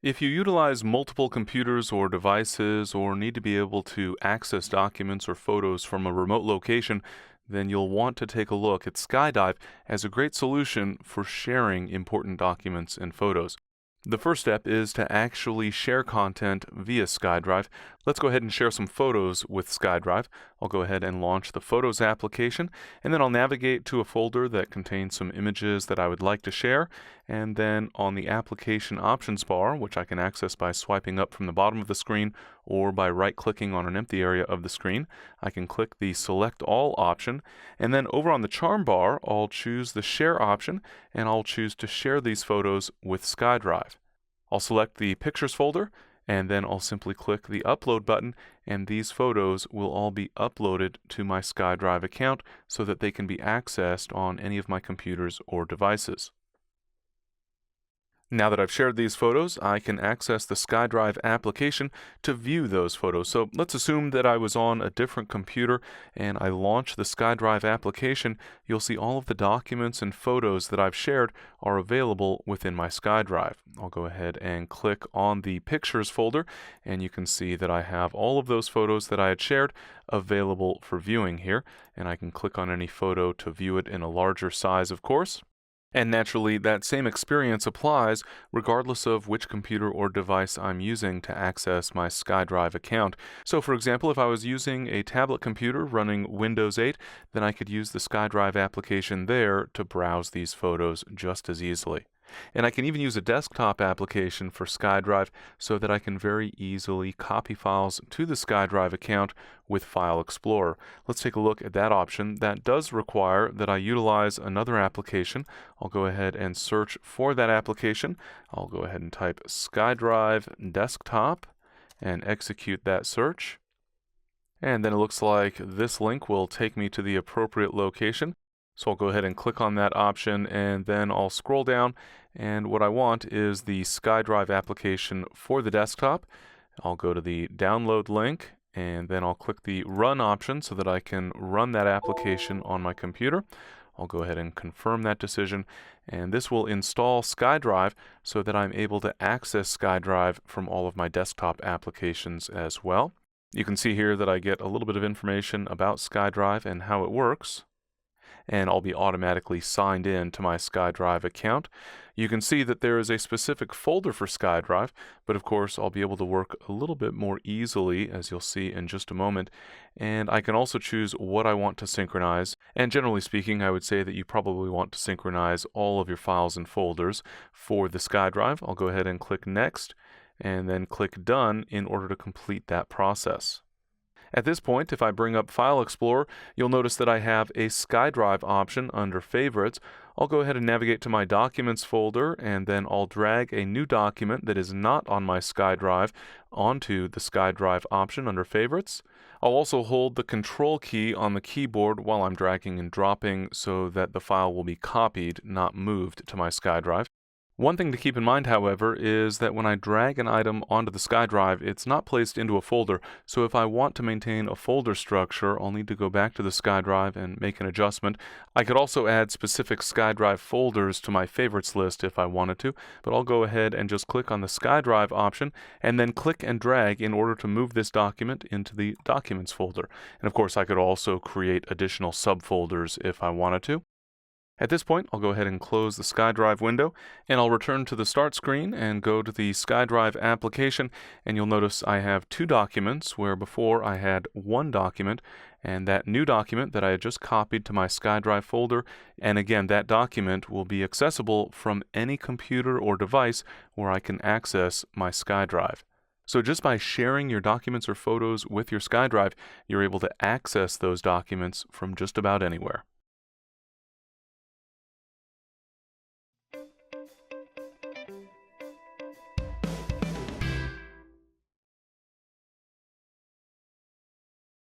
If you utilize multiple computers or devices or need to be able to access documents or photos from a remote location, then you'll want to take a look at SkyDrive as a great solution for sharing important documents and photos. The first step is to actually share content via SkyDrive. Let's go ahead and share some photos with SkyDrive. I'll go ahead and launch the Photos application, and then I'll navigate to a folder that contains some images that I would like to share, and then on the application options bar, which I can access by swiping up from the bottom of the screen or by right-clicking on an empty area of the screen, I can click the Select All option, and then over on the charm bar, I'll choose the Share option, and I'll choose to share these photos with SkyDrive. I'll select the Pictures folder, and then I'll simply click the Upload button, and these photos will all be uploaded to my SkyDrive account so that they can be accessed on any of my computers or devices. Now that I've shared these photos, I can access the SkyDrive application to view those photos. So let's assume that I was on a different computer and I launch the SkyDrive application. You'll see all of the documents and photos that I've shared are available within my SkyDrive. I'll go ahead and click on the Pictures folder, and you can see that I have all of those photos that I had shared available for viewing here. And I can click on any photo to view it in a larger size, of course. And naturally, that same experience applies regardless of which computer or device I'm using to access my SkyDrive account. So for example, if I was using a tablet computer running Windows 8, then I could use the SkyDrive application there to browse these photos just as easily. And I can even use a desktop application for SkyDrive so that I can very easily copy files to the SkyDrive account with File Explorer. Let's take a look at that option. That does require that I utilize another application. I'll go ahead and search for that application. I'll go ahead and type SkyDrive Desktop and execute that search. And then it looks like this link will take me to the appropriate location. So I'll go ahead and click on that option, and then I'll scroll down, and what I want is the SkyDrive application for the desktop. I'll go to the download link, and then I'll click the run option so that I can run that application on my computer. I'll go ahead and confirm that decision, and this will install SkyDrive so that I'm able to access SkyDrive from all of my desktop applications as well. You can see here that I get a little bit of information about SkyDrive and how it works, and I'll be automatically signed in to my SkyDrive account. You can see that there is a specific folder for SkyDrive, but of course I'll be able to work a little bit more easily, as you'll see in just a moment. And I can also choose what I want to synchronize. And generally speaking, I would say that you probably want to synchronize all of your files and folders for the SkyDrive. I'll go ahead and click Next, and then click Done in order to complete that process. At this point, if I bring up File Explorer, you'll notice that I have a SkyDrive option under Favorites. I'll go ahead and navigate to my Documents folder, and then I'll drag a new document that is not on my SkyDrive onto the SkyDrive option under Favorites. I'll also hold the Control key on the keyboard while I'm dragging and dropping so that the file will be copied, not moved to my SkyDrive. One thing to keep in mind, however, is that when I drag an item onto the SkyDrive, it's not placed into a folder. So if I want to maintain a folder structure, I'll need to go back to the SkyDrive and make an adjustment. I could also add specific SkyDrive folders to my favorites list if I wanted to, but I'll go ahead and just click on the SkyDrive option and then click and drag in order to move this document into the Documents folder. And of course, I could also create additional subfolders if I wanted to. At this point, I'll go ahead and close the SkyDrive window, and I'll return to the Start screen and go to the SkyDrive application, and you'll notice I have two documents where before I had one document, and that new document that I had just copied to my SkyDrive folder, and again, that document will be accessible from any computer or device where I can access my SkyDrive. So just by sharing your documents or photos with your SkyDrive, you're able to access those documents from just about anywhere.